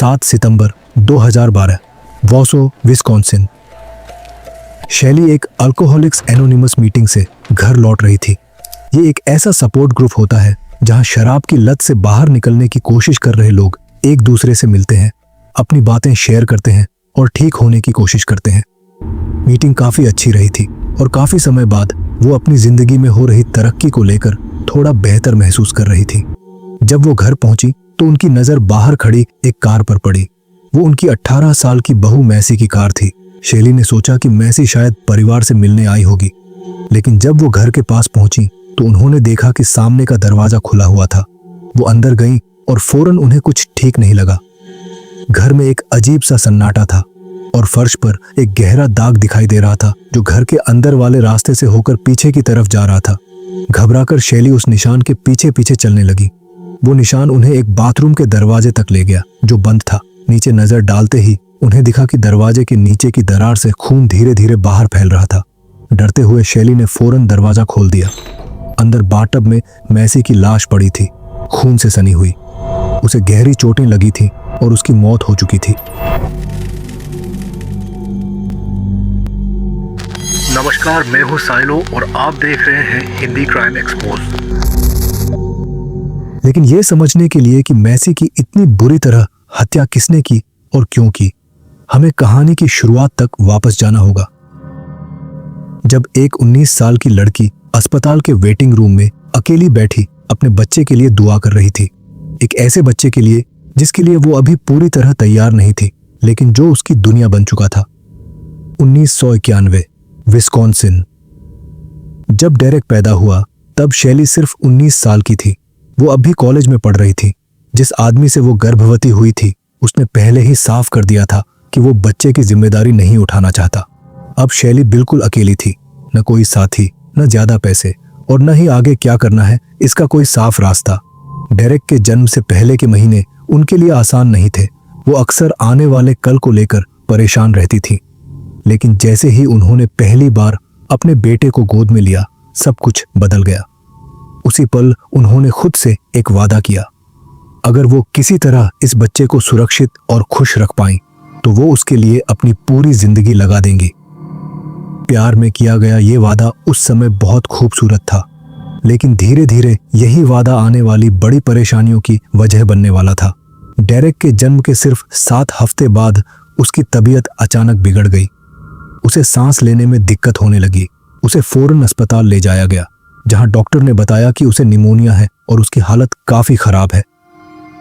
7 सितंबर 2012, वॉसो, Wisconsin. शैली एक alcoholics anonymous meeting से घर लौट रही थी। ये एक ऐसा सपोर्ट ग्रुप होता है जहां शराब की लत से बाहर निकलने की कोशिश कर रहे लोग एक दूसरे से मिलते हैं, अपनी बातें शेयर करते हैं और ठीक होने की कोशिश करते हैं। मीटिंग काफी अच्छी रही थी और काफी समय बाद वो अपनी जिंदगी में हो रही तरक्की को लेकर थोड़ा बेहतर महसूस कर रही थी। जब वो घर पहुंची तो उनकी नजर बाहर खड़ी एक कार पर पड़ी। वो उनकी 18 साल की बहू मैसी की कार थी। शैली ने सोचा कि मैसी शायद परिवार से मिलने आई होगी, लेकिन जब वो घर के पास पहुंची तो उन्होंने देखा कि सामने का दरवाजा खुला हुआ था। वो अंदर गई और फौरन उन्हें कुछ ठीक नहीं लगा। घर में एक अजीब सा सन्नाटा था और फर्श पर एक गहरा दाग दिखाई दे रहा था जो घर के अंदर वाले रास्ते से होकर पीछे की तरफ जा रहा था। घबराकर शैली उस निशान के पीछे पीछे चलने लगी। वो निशान उन्हें एक बाथरूम के दरवाजे तक ले गया जो बंद था। नीचे नजर डालते ही उन्हें दिखा कि दरवाजे के नीचे की दरार से खून धीरे धीरे बाहर फैल रहा था। डरते हुए शैली ने फौरन दरवाजा खोल दिया। अंदर बाथटब में मैसी की लाश पड़ी थी, खून से सनी हुई। उसे गहरी चोटें लगी थी और उसकी मौत हो चुकी थी। नमस्कार, मैं हूं साइलो और आप देख रहे हैं हिंदी क्राइम एक्सपोज। लेकिन यह समझने के लिए कि मैसी की इतनी बुरी तरह हत्या किसने की और क्यों की, हमें कहानी की शुरुआत तक वापस जाना होगा। जब एक 19 साल की लड़की अस्पताल के वेटिंग रूम में अकेली बैठी अपने बच्चे के लिए दुआ कर रही थी। एक ऐसे बच्चे के लिए जिसके लिए वो अभी पूरी तरह तैयार नहीं थी, लेकिन जो उसकी दुनिया बन चुका था। 1991, विस्कॉन्सिन। जब डेरेक पैदा हुआ तब शैली सिर्फ 19 साल की थी। वो अभी कॉलेज में पढ़ रही थी। जिस आदमी से वो गर्भवती हुई थी उसने पहले ही साफ कर दिया था कि वो बच्चे की जिम्मेदारी नहीं उठाना चाहता। अब शैली बिल्कुल अकेली थी, न कोई साथी, न ज्यादा पैसे और न ही आगे क्या करना है इसका कोई साफ रास्ता। डेरेक के जन्म से पहले के महीने उनके लिए आसान नहीं थे। वो अक्सर आने वाले कल को लेकर परेशान रहती थी। लेकिन जैसे ही उन्होंने पहली बार अपने बेटे को गोद में लिया, सब कुछ बदल गया। उसी पल उन्होंने खुद से एक वादा किया, अगर वो किसी तरह इस बच्चे को सुरक्षित और खुश रख पाएं, तो वो उसके लिए अपनी पूरी जिंदगी लगा देंगी। प्यार में किया गया ये वादा उस समय बहुत खूबसूरत था, लेकिन धीरे धीरे यही वादा आने वाली बड़ी परेशानियों की वजह बनने वाला था। डेरेक के जन्म के सिर्फ 7 हफ्ते बाद उसकी तबीयत अचानक बिगड़ गई। उसे सांस लेने में दिक्कत होने लगी। उसे फौरन अस्पताल ले जाया गया, जहां डॉक्टर ने बताया कि उसे निमोनिया है और उसकी हालत काफी खराब है।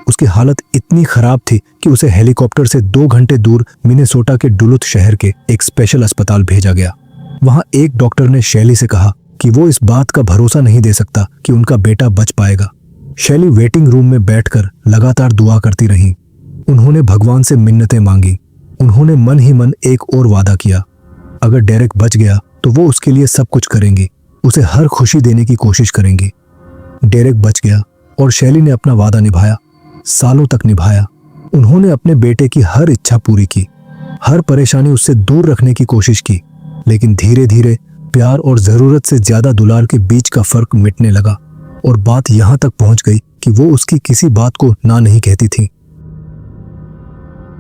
उसकी हालत इतनी खराब थी कि उसे हेलीकॉप्टर से 2 घंटे दूर मिनेसोटा के डुलुथ शहर के एक स्पेशल अस्पताल भेजा गया। वहां एक डॉक्टर ने शैली से कहा कि वो इस बात का भरोसा नहीं दे सकता कि उनका बेटा बच पाएगा। शैली वेटिंग रूम में बैठकर लगातार दुआ करती रही। उन्होंने भगवान से मिन्नतें मांगी। उन्होंने मन ही मन एक और वादा किया, अगर डेरेक बच गया तो वो उसके लिए सब कुछ करेंगी, उसे हर खुशी देने की कोशिश करेंगी। डेरेक बच गया और शैली ने अपना वादा निभाया, सालों तक निभाया। उन्होंने अपने बेटे की हर इच्छा पूरी की, हर परेशानी उससे दूर रखने की कोशिश की। लेकिन धीरे धीरे प्यार और जरूरत से ज्यादा दुलार के बीच का फर्क मिटने लगा और बात यहां तक पहुंच गई कि वो उसकी किसी बात को ना नहीं कहती थी।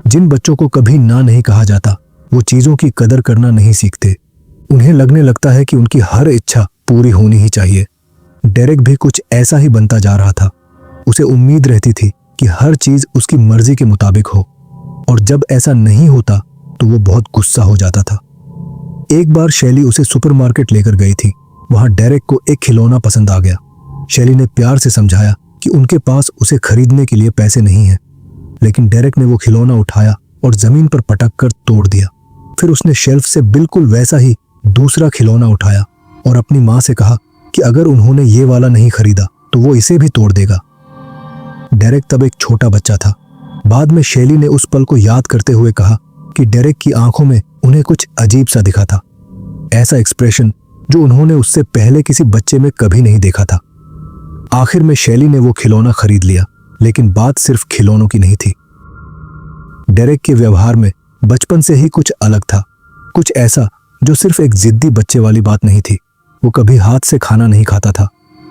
जिन बच्चों को कभी ना नहीं कहा जाता वो चीजों की कदर करना नहीं सीखते। उन्हें लगने लगता है कि उनकी हर इच्छा पूरी होनी ही चाहिए। डेरेक भी कुछ ऐसा ही बनता जा रहा था। उसे उम्मीद रहती थी कि हर चीज उसकी मर्जी के मुताबिक हो, और जब ऐसा नहीं होता तो वो बहुत गुस्सा हो जाता था। एक बार शैली उसे सुपरमार्केट लेकर गई थी। वहां डेरेक को एक खिलौना पसंद आ गया। शैली ने प्यार से समझाया कि उनके पास उसे खरीदने के लिए पैसे नहीं हैं, लेकिन डेरेक ने वो खिलौना उठाया और जमीन पर पटक कर तोड़ दिया। फिर उसने शेल्फ से बिल्कुल वैसा ही दूसरा खिलौना उठाया और अपनी मां से कहा कि अगर उन्होंने ये वाला नहीं खरीदा तो वो इसे भी तोड़ देगा। डेरेक तब एक छोटा बच्चा था। बाद में शैली ने उस पल को याद करते हुए कहा कि डेरेक की आंखों में उन्हें कुछ अजीब सा दिखा था, ऐसा एक्सप्रेशन जो उन्होंने उससे पहले किसी बच्चे में कभी नहीं देखा था। आखिर में शैली ने वो खिलौना खरीद लिया, लेकिन बात सिर्फ खिलौनों की नहीं थी। डेरेक के व्यवहार में बचपन से ही कुछ अलग था, कुछ ऐसा जो सिर्फ एक जिद्दी बच्चे वाली बात नहीं थी। वो कभी हाथ से खाना नहीं खाता था।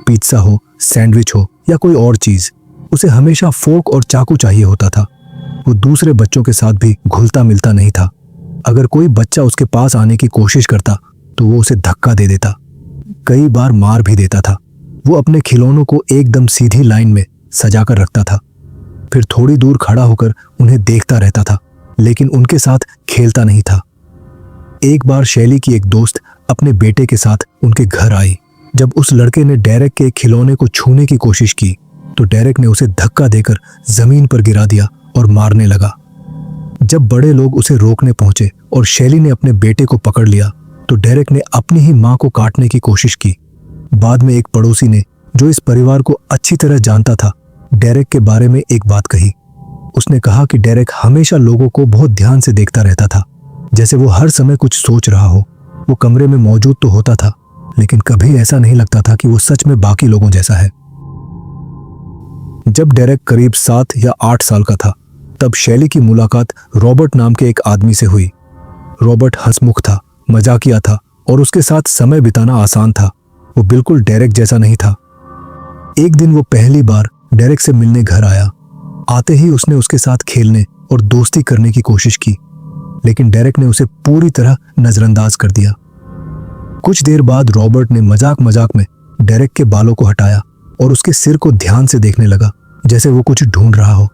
पिज्जा हो, सैंडविच हो या कोई और चीज, उसे हमेशा फोर्क और चाकू चाहिए होता था। वो दूसरे बच्चों के साथ भी घुलता मिलता नहीं था। अगर कोई बच्चा उसके पास आने की कोशिश करता तो वो उसे धक्का दे देता, कई बार मार भी देता था। वो अपने खिलौनों को एकदम सीधी लाइन में सजा कर रखता था, फिर थोड़ी दूर खड़ा होकर उन्हें देखता रहता था, लेकिन उनके साथ खेलता नहीं था। एक बार शैली की एक दोस्त अपने बेटे के साथ उनके घर आई। जब उस लड़के ने डेरेक के खिलौने को छूने की कोशिश की तो डेरेक ने उसे धक्का देकर जमीन पर गिरा दिया और मारने लगा। जब बड़े लोग उसे रोकने पहुंचे और शैली ने अपने बेटे को पकड़ लिया तो डेरेक ने अपनी ही मां को काटने की कोशिश की। बाद में एक पड़ोसी ने, जो इस परिवार को अच्छी तरह जानता था, डेरेक के बारे में एक बात कही। उसने कहा कि डेरेक हमेशा लोगों को बहुत ध्यान से देखता रहता था, जैसे वो हर समय कुछ सोच रहा हो। वो कमरे में मौजूद तो होता था, लेकिन कभी ऐसा नहीं लगता था कि वो सच में बाकी लोगों जैसा है। जब डेरेक करीब 7 या 8 साल का था, तब शैली की मुलाकात रॉबर्ट नाम के एक आदमी से हुई। रॉबर्ट हंसमुख था, मजाकिया था और उसके साथ समय बिताना आसान था। वो बिल्कुल डेरेक जैसा नहीं था। एक दिन वो पहली बार डेरेक से मिलने घर आया। आते ही उसने उसके साथ खेलने और दोस्ती करने की कोशिश की, लेकिन डेरेक ने उसे पूरी तरह नजरअंदाज कर दिया। कुछ देर बाद रॉबर्ट ने मजाक मजाक में डेरेक के बालों को हटाया और उसके सिर को ध्यान से देखने लगा, जैसे वो कुछ ढूंढ रहा हो।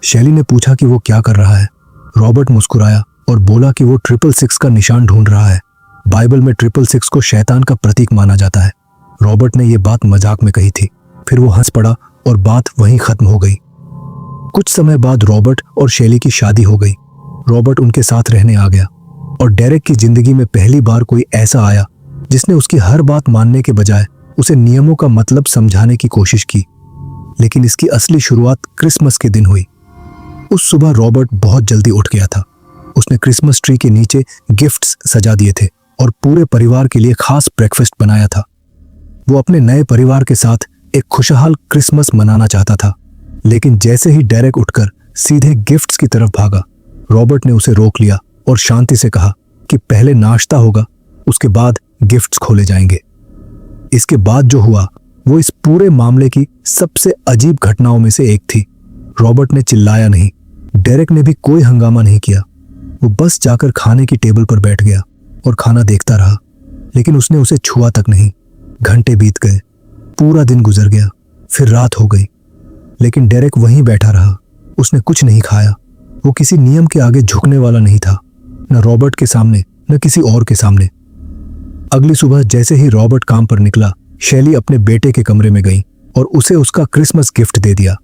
शैली ने पूछा कि वो क्या कर रहा है। रॉबर्ट मुस्कुराया और बोला कि वो 666 का निशान ढूंढ रहा है। बाइबल में 666 को शैतान का प्रतीक माना जाता है। रॉबर्ट ने यह बात मजाक में कही थी। फिर वो हंस पड़ा और बात वहीं खत्म हो गई। कुछ समय बाद रॉबर्ट और शैली की शादी हो गई। रॉबर्ट उनके साथ रहने आ गया और डेरेक की जिंदगी में पहली बार कोई ऐसा आया जिसने उसकी हर बात मानने के बजाय उसे नियमों का मतलब समझाने की कोशिश की। लेकिन इसकी असली शुरुआत क्रिसमस के दिन हुई। उस सुबह रॉबर्ट बहुत जल्दी उठ गया था। उसने क्रिसमस ट्री के नीचे गिफ्ट्स सजा दिए थे और पूरे परिवार के लिए खास ब्रेकफास्ट बनाया था। वो अपने नए परिवार के साथ एक खुशहाल क्रिसमस मनाना चाहता था, लेकिन जैसे ही डेरेक उठकर सीधे गिफ्ट्स की तरफ भागा, रॉबर्ट ने उसे रोक लिया और शांति से कहा कि पहले नाश्ता होगा, उसके बाद गिफ्ट्स खोले जाएंगे। इसके बाद जो हुआ वो इस पूरे मामले की सबसे अजीब घटनाओं में से एक थी। रॉबर्ट ने चिल्लाया नहीं, डेरेक ने भी कोई हंगामा नहीं किया। वो बस जाकर खाने की टेबल पर बैठ गया और खाना देखता रहा, लेकिन उसने उसे छुआ तक नहीं। घंटे बीत गए, पूरा दिन गुजर गया, फिर रात हो गई, लेकिन डेरेक वहीं बैठा रहा। उसने कुछ नहीं खाया। वो किसी नियम के आगे झुकने वाला नहीं था, न रॉबर्ट के सामने न किसी और के सामने। अगली सुबह जैसे ही रॉबर्ट काम पर निकला, शैली अपने बेटे के कमरे में गई और उसे उसका क्रिसमस गिफ्ट दे दिया।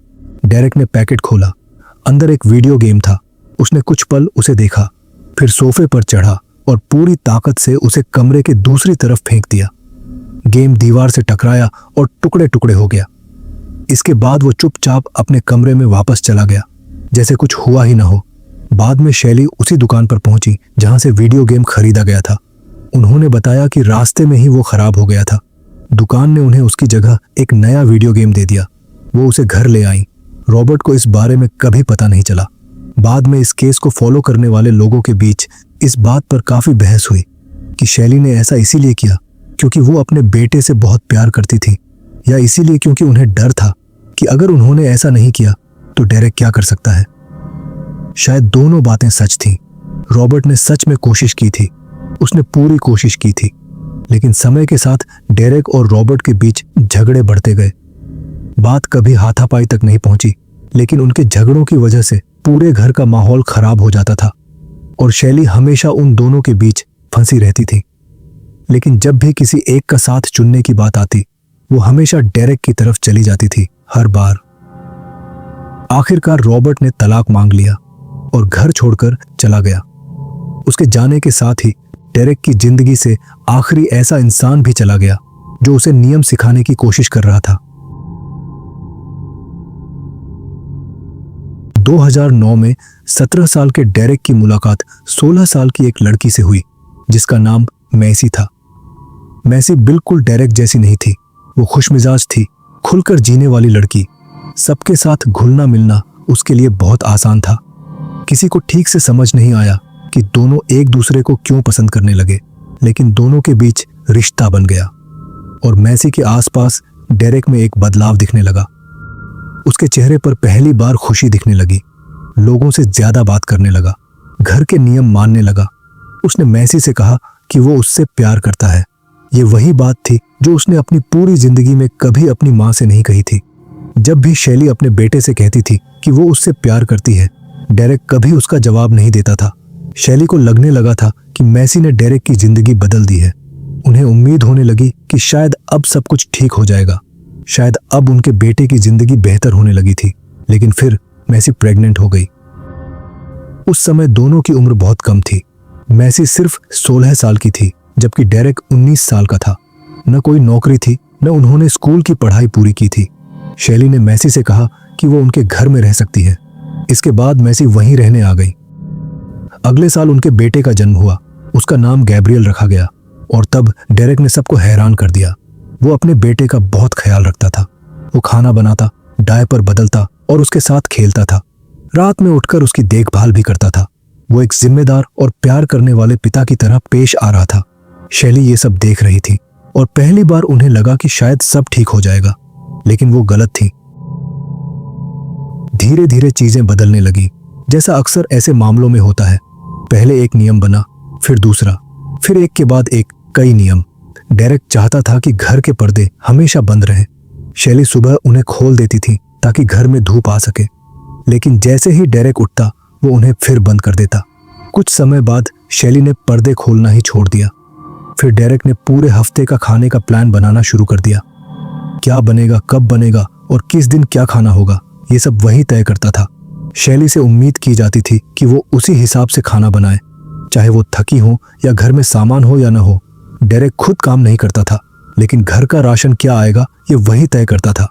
डेरेक ने पैकेट खोला। अंदर एक वीडियो गेम था। उसने कुछ पल उसे देखा, फिर सोफे पर चढ़ा और पूरी ताकत से उसे कमरे के दूसरी तरफ फेंक दिया। गेम दीवार से टकराया और टुकड़े टुकड़े हो गया। इसके बाद वो चुपचाप अपने कमरे में वापस चला गया, जैसे कुछ हुआ ही ना हो। बाद में शैली उसी दुकान पर पहुंची जहां से वीडियो गेम खरीदा गया था। उन्होंने बताया कि रास्ते में ही वो खराब हो गया था। दुकान ने उन्हें उसकी जगह एक नया वीडियो गेम दे दिया। वो उसे घर ले आई। रॉबर्ट को इस बारे में कभी पता नहीं चला। बाद में इस केस को फॉलो करने वाले लोगों के बीच इस बात पर काफी बहस हुई कि शैली ने ऐसा इसीलिए किया क्योंकि वो अपने बेटे से बहुत प्यार करती थी, या इसीलिए क्योंकि उन्हें डर था कि अगर उन्होंने ऐसा नहीं किया तो डेरेक क्या कर सकता है। शायद दोनों बातें सच थीं। रॉबर्ट ने सच में कोशिश की थी, उसने पूरी कोशिश की थी, लेकिन समय के साथ डेरेक और रॉबर्ट के बीच झगड़े बढ़ते गए। बात कभी हाथापाई तक नहीं पहुंची, लेकिन उनके झगड़ों की वजह से पूरे घर का माहौल खराब हो जाता था और शैली हमेशा उन दोनों के बीच फंसी रहती थी। लेकिन जब भी किसी एक का साथ चुनने की बात आती, वो हमेशा डेरेक की तरफ चली जाती थी, हर बार। आखिरकार रॉबर्ट ने तलाक मांग लिया और घर छोड़कर चला गया। उसके जाने के साथ ही डेरेक की जिंदगी से आखिरी ऐसा इंसान भी चला गया जो उसे नियम सिखाने की कोशिश कर रहा था। 2009 में 17 साल के डेरेक की मुलाकात 16 साल की एक लड़की से हुई जिसका नाम मैसी था। मैसी बिल्कुल डेरेक जैसी नहीं थी। वो खुशमिजाज थी, खुलकर जीने वाली लड़की। सबके साथ घुलना मिलना उसके लिए बहुत आसान था। किसी को ठीक से समझ नहीं आया कि दोनों एक दूसरे को क्यों पसंद करने लगे, लेकिन दोनों के बीच रिश्ता बन गया और मैसी के आसपास डेरेक में एक बदलाव दिखने लगा। उसके चेहरे पर पहली बार खुशी दिखने लगी। लोगों से ज्यादा बात करने लगा, घर के नियम मानने लगा। उसने मैसी से कहा कि वो उससे प्यार करता है। ये वही बात थी जो उसने अपनी पूरी जिंदगी में कभी अपनी माँ से नहीं कही थी। जब भी शैली अपने बेटे से कहती थी कि वो उससे प्यार करती है, डेरेक कभी उसका जवाब नहीं देता था। शैली को लगने लगा था कि मैसी ने डेरेक की जिंदगी बदल दी है। उन्हें उम्मीद होने लगी कि शायद अब सब कुछ ठीक हो जाएगा, शायद अब उनके बेटे की जिंदगी बेहतर होने लगी थी। लेकिन फिर मैसी प्रेग्नेंट हो गई। उस समय दोनों की उम्र बहुत कम थी। मैसी सिर्फ 16 साल की थी, जबकि डेरेक 19 साल का था। न कोई नौकरी थी, न उन्होंने स्कूल की पढ़ाई पूरी की थी। शैली ने मैसी से कहा कि वो उनके घर में रह सकती है। इसके बाद मैसी वहीं रहने आ गई। अगले साल उनके बेटे का जन्म हुआ। उसका नाम गैब्रियल रखा गया और तब डेरेक ने सबको हैरान कर दिया। वो अपने बेटे का बहुत ख्याल रखता था। वो खाना बनाता, डायपर बदलता और उसके साथ खेलता था। रात में उठकर उसकी देखभाल भी करता था। वो एक जिम्मेदार और प्यार करने वाले पिता की तरह पेश आ रहा था। शैली ये सब देख रही थी और पहली बार उन्हें लगा कि शायद सब ठीक हो जाएगा, लेकिन वो गलत थी। धीरे धीरे चीजें बदलने लगी, जैसा अक्सर ऐसे मामलों में होता है। पहले एक नियम बना, फिर दूसरा, फिर एक के बाद एक, कई नियम। डेरेक चाहता था कि घर के पर्दे हमेशा बंद रहें। शैली सुबह उन्हें खोल देती थी ताकि घर में धूप आ सके, लेकिन जैसे ही डेरेक उठता वो उन्हें फिर बंद कर देता। कुछ समय बाद शैली ने पर्दे खोलना ही छोड़ दिया। फिर डेरेक ने पूरे हफ्ते का खाने का प्लान बनाना शुरू कर दिया। क्या बनेगा, कब बनेगा और किस दिन क्या खाना होगा, ये सब वही तय करता था। शैली से उम्मीद की जाती थी कि वो उसी हिसाब से खाना बनाए, चाहे वो थकी हो या घर में सामान हो या न हो। डेरेक खुद काम नहीं करता था, लेकिन घर का राशन क्या आएगा ये वही तय करता था।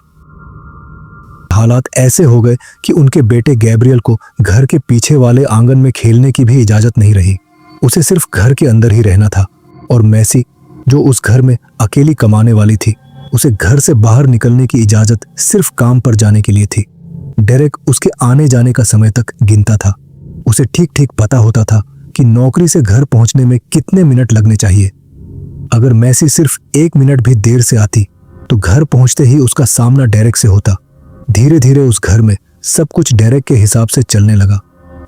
हालात ऐसे हो गए कि उनके बेटे गैब्रियल को घर के पीछे वाले आंगन में खेलने की भी इजाजत नहीं रही। उसे सिर्फ घर के अंदर ही रहना था। और मैसी, जो उस घर में अकेली कमाने वाली थी, उसे घर से बाहर निकलने की इजाजत सिर्फ काम पर जाने के लिए थी। डेरेक उसके आने जाने का समय तक गिनता था। उसे ठीक ठीक पता होता था कि नौकरी से घर पहुंचने में कितने मिनट लगने चाहिए। अगर मैसी सिर्फ 1 मिनट भी देर से आती तो घर पहुंचते ही उसका सामना डेरेक से होता। धीरे धीरे उस घर में सब कुछ डेरेक के हिसाब से चलने लगा।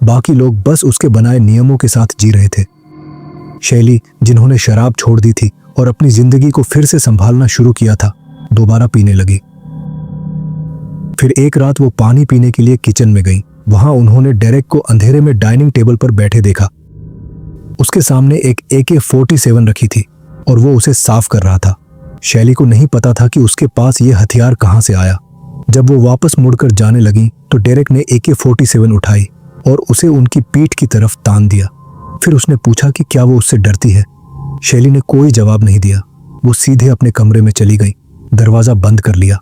बाकी लोग बस उसके बनाए नियमों के साथ जी रहे थे। शैली, जिन्होंने शराब छोड़ दी थी और अपनी जिंदगी को फिर से संभालना शुरू किया था, दोबारा पीने लगी। फिर एक रात वो पानी पीने के लिए किचन में गई। वहां उन्होंने डेरेक को अंधेरे में डाइनिंग टेबल पर बैठे देखा। उसके सामने एक AK-47 रखी थी और वो उसे साफ कर रहा था। शैली को नहीं पता था कि उसके पास ये हथियार कहां से आया। जब वो वापस मुड़कर जाने लगी तो डेरेक ने AK-47 उठाई और उसे उनकी पीठ की तरफ तान दिया। फिर उसने पूछा कि क्या वो उससे डरती है। शैली ने कोई जवाब नहीं दिया। वो सीधे अपने कमरे में चली गई, दरवाजा बंद कर लिया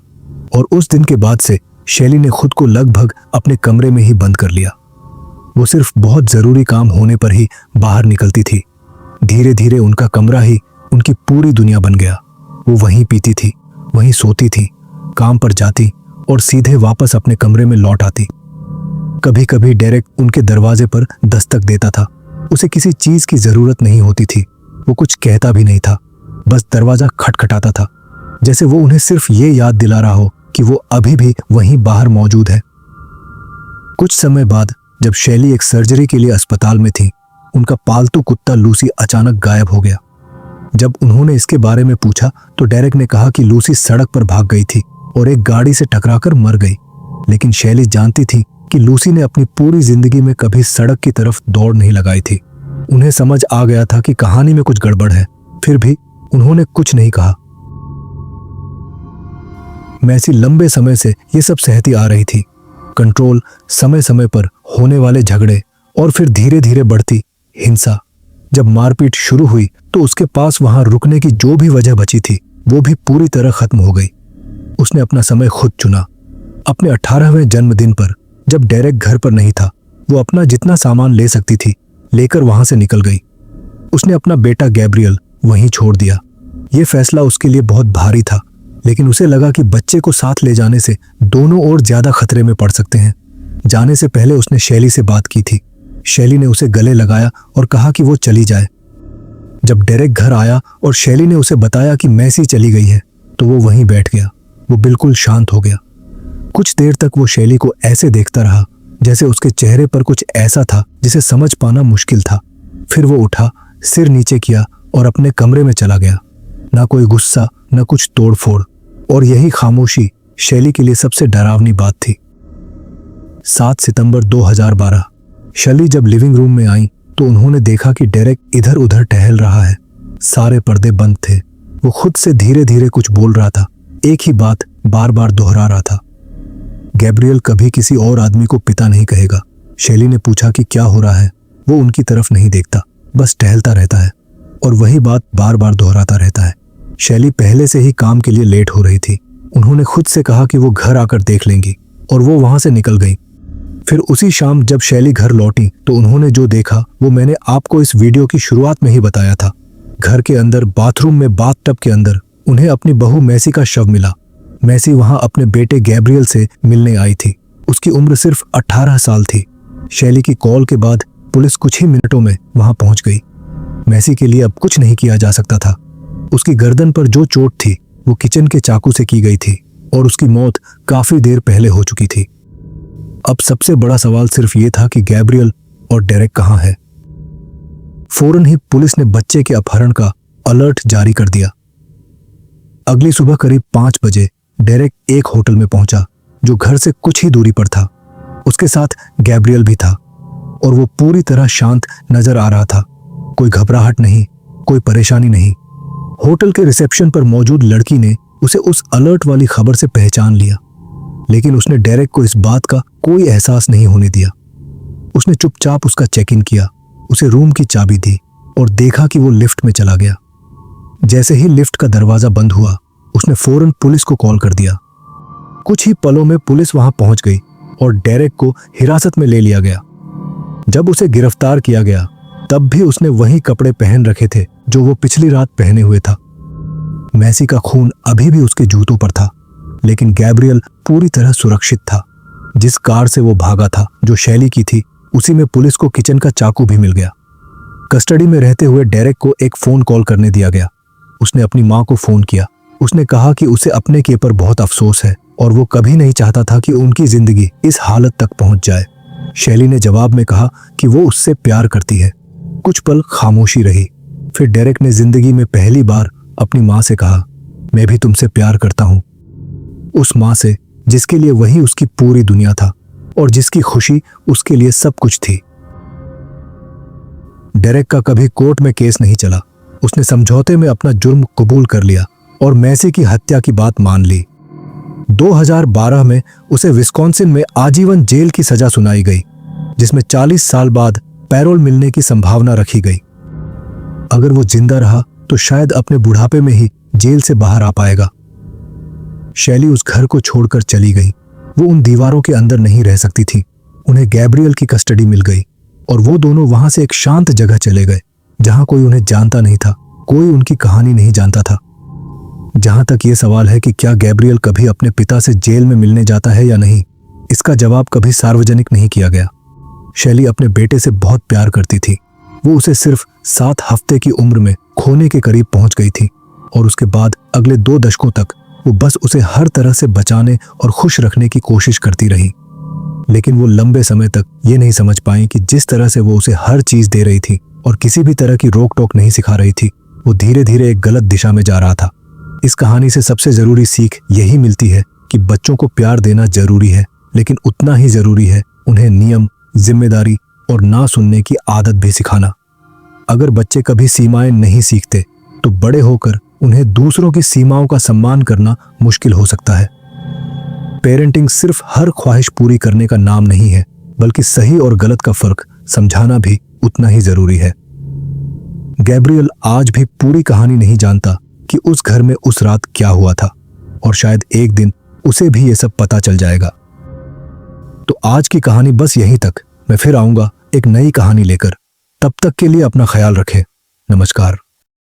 और उस दिन के बाद से शैली ने खुद को लगभग अपने कमरे में ही बंद कर लिया। वो सिर्फ बहुत जरूरी काम होने पर ही बाहर निकलती थी। धीरे धीरे उनका कमरा ही उनकी पूरी दुनिया बन गया। वो वहीं पीती थी, वहीं सोती थी, काम पर जाती और सीधे वापस अपने कमरे में लौट आती। कभी कभी डेरेक उनके दरवाजे पर दस्तक देता था। उसे किसी चीज की जरूरत नहीं होती थी। वो कुछ कहता भी नहीं था, बस दरवाजा खटखटाता था, जैसे वो उन्हें सिर्फ ये याद दिला रहा हो कि वो अभी भी वहीं बाहर मौजूद है। कुछ समय बाद जब शैली एक सर्जरी के लिए अस्पताल में थी, उनका पालतू कुत्ता लूसी अचानक गायब हो गया। जब उन्होंने इसके बारे में पूछा तो डेरेक ने कहा कि लूसी सड़क पर भाग गई थी और एक गाड़ी से टकराकर मर गई। लेकिन शैली जानती थी कि लूसी ने अपनी पूरी जिंदगी में कभी सड़क की तरफ दौड़ नहीं लगाई थी। उन्हें समझ आ गया था कि कहानी में कुछ गड़बड़ है, फिर भी उन्होंने कुछ नहीं कहा। मैसी लंबे समय से ये सब सहती आ रही थी। कंट्रोल, समय समय पर होने वाले झगड़े और फिर धीरे धीरे बढ़ती हिंसा। जब मारपीट शुरू हुई तो उसके पास वहां रुकने की जो भी वजह बची थी वो भी पूरी तरह खत्म हो गई। उसने अपना समय खुद चुना। अपने 18वें जन्मदिन पर जब डेरेक घर पर नहीं था, वो अपना जितना सामान ले सकती थी लेकर वहां से निकल गई। उसने अपना बेटा गैब्रियल वहीं छोड़ दिया। ये फैसला उसके लिए बहुत भारी था, लेकिन उसे लगा कि बच्चे को साथ ले जाने से दोनों और ज्यादा खतरे में पड़ सकते हैं। जाने से पहले उसने शैली से बात की थी। शैली ने उसे गले लगाया और कहा कि वो चली जाए। जब डेरेक घर आया और शैली ने उसे बताया कि मैसी चली गई है तो वो वहीं बैठ गया। वो बिल्कुल शांत हो गया। कुछ देर तक वो शैली को ऐसे देखता रहा जैसे उसके चेहरे पर कुछ ऐसा था जिसे समझ पाना मुश्किल था। फिर वो उठा, सिर नीचे किया और अपने कमरे में चला गया। ना कोई गुस्सा, न कुछ तोड़फोड़, और यही खामोशी शैली के लिए सबसे डरावनी बात थी। 7 सितंबर 2012 शैली जब लिविंग रूम में आई तो उन्होंने देखा कि डेरेक इधर उधर टहल रहा है। सारे पर्दे बंद थे। वो खुद से धीरे धीरे कुछ बोल रहा था, एक ही बात बार बार दोहरा रहा था। गैब्रियल कभी किसी और आदमी को पिता नहीं कहेगा। शैली ने पूछा कि क्या हो रहा है। वो उनकी तरफ नहीं देखता, बस टहलता रहता है और वही बात बार बार दोहराता रहता है। शैली पहले से ही काम के लिए लेट हो रही थी। उन्होंने खुद से कहा कि वो घर आकर देख लेंगी और वो वहां से निकल गई। फिर उसी शाम जब शैली घर लौटी तो उन्होंने जो देखा वो मैंने आपको इस वीडियो की शुरुआत में ही बताया था। घर के अंदर बाथरूम में बाथटब के अंदर उन्हें अपनी बहू मैसी का शव मिला। मैसी वहां अपने बेटे गैब्रियल से मिलने आई थी। उसकी उम्र सिर्फ 18 साल थी। शैली की कॉल के बाद पुलिस कुछ ही मिनटों में वहां पहुंच गई। मैसी के लिए अब कुछ नहीं किया जा सकता था। उसकी गर्दन पर जो चोट थी वो किचन के चाकू से की गई थी और उसकी मौत काफी देर पहले हो चुकी थी। अब सबसे बड़ा सवाल सिर्फ ये था कि गैब्रियल और डेरेक कहां है। फौरन ही पुलिस ने बच्चे के अपहरण का अलर्ट जारी कर दिया। अगली सुबह करीब 5 बजे डेरेक एक होटल में पहुंचा जो घर से कुछ ही दूरी पर था। उसके साथ गैब्रियल भी था और वो पूरी तरह शांत नजर आ रहा था। कोई घबराहट नहीं, कोई परेशानी नहीं। होटल के रिसेप्शन पर मौजूद लड़की ने उसे उस अलर्ट वाली खबर से पहचान लिया, लेकिन उसने डेरेक को इस बात का कोई एहसास नहीं होने दिया। उसने चुपचाप उसका चेक इन किया, उसे रूम की चाबी दी और देखा कि वो लिफ्ट में चला गया। जैसे ही लिफ्ट का दरवाजा बंद हुआ उसने फौरन पुलिस को कॉल कर दिया। कुछ ही पलों में पुलिस वहां पहुंच गई और डेरेक को हिरासत में ले लिया गया। जब उसे गिरफ्तार किया गया तब भी उसने वही कपड़े पहन रखे थे जो वो पिछली रात पहने हुए था। मैसी का खून अभी भी उसके जूतों पर था, लेकिन गैब्रियल पूरी तरह सुरक्षित था। जिस कार से वो भागा था जो शैली की थी, उसी में पुलिस को किचन का चाकू भी मिल गया। कस्टडी में रहते हुए डेरेक को एक फोन कॉल करने दिया गया। उसने अपनी मां को फोन किया। उसने कहा कि उसे अपने किए पर बहुत अफसोस है और वो कभी नहीं चाहता था कि उनकी जिंदगी इस हालत तक पहुंच जाए। शैली ने जवाब में कहा कि वो उससे प्यार करती है। कुछ पल खामोशी रही। फिर डेरेक ने जिंदगी में पहली बार अपनी मां से कहा, मैं भी तुमसे प्यार करता हूं। उस मां से जिसके लिए वही उसकी पूरी दुनिया था और जिसकी खुशी उसके लिए सब कुछ थी। डेरेक का कभी कोर्ट में केस नहीं चला। उसने समझौते में अपना जुर्म कबूल कर लिया और मैसी की हत्या की बात मान ली। 2012 में उसे विस्कॉन्सिन में आजीवन जेल की सजा सुनाई गई, जिसमें 40 साल बाद पैरोल मिलने की संभावना रखी गई। अगर वो जिंदा रहा तो शायद अपने बुढ़ापे में ही जेल से बाहर आ पाएगा। शैली उस घर को छोड़कर चली गई। वो उन दीवारों के अंदर नहीं रह सकती थी। उन्हें गैब्रियल की कस्टडी मिल गई और वो दोनों वहां से एक शांत जगह चले गए जहां कोई उन्हें जानता नहीं था, कोई उनकी कहानी नहीं जानता था। जहां तक ये सवाल है कि क्या गैब्रियल कभी अपने पिता से जेल में मिलने जाता है या नहीं, इसका जवाब कभी सार्वजनिक नहीं किया गया। शैली अपने बेटे से बहुत प्यार करती थी। वो उसे सिर्फ 7 हफ्ते की उम्र में खोने के करीब पहुंच गई थी और उसके बाद अगले 2 दशकों तक वो बस उसे हर तरह से बचाने और खुश रखने की कोशिश करती रही। लेकिन वो लंबे समय तक ये नहीं समझ पाई कि जिस तरह से वो उसे हर चीज दे रही थी और किसी भी तरह की रोक टोक नहीं सिखा रही थी, वो धीरे धीरे एक गलत दिशा में जा रहा था। इस कहानी से सबसे जरूरी सीख यही मिलती है कि बच्चों को प्यार देना जरूरी है, लेकिन उतना ही जरूरी है उन्हें नियम, जिम्मेदारी और ना सुनने की आदत भी सिखाना। अगर बच्चे कभी सीमाएं नहीं सीखते तो बड़े होकर उन्हें दूसरों की सीमाओं का सम्मान करना मुश्किल हो सकता है। पेरेंटिंग सिर्फ हर ख्वाहिश पूरी करने का नाम नहीं है, बल्कि सही और गलत का फर्क समझाना भी उतना ही जरूरी है। गैब्रियल आज भी पूरी कहानी नहीं जानता कि उस घर में उस रात क्या हुआ था, और शायद एक दिन उसे भी ये सब पता चल जाएगा। तो आज की कहानी बस यहीं तक। मैं फिर आऊंगा एक नई कहानी लेकर। तब तक के लिए अपना ख्याल रखें। नमस्कार।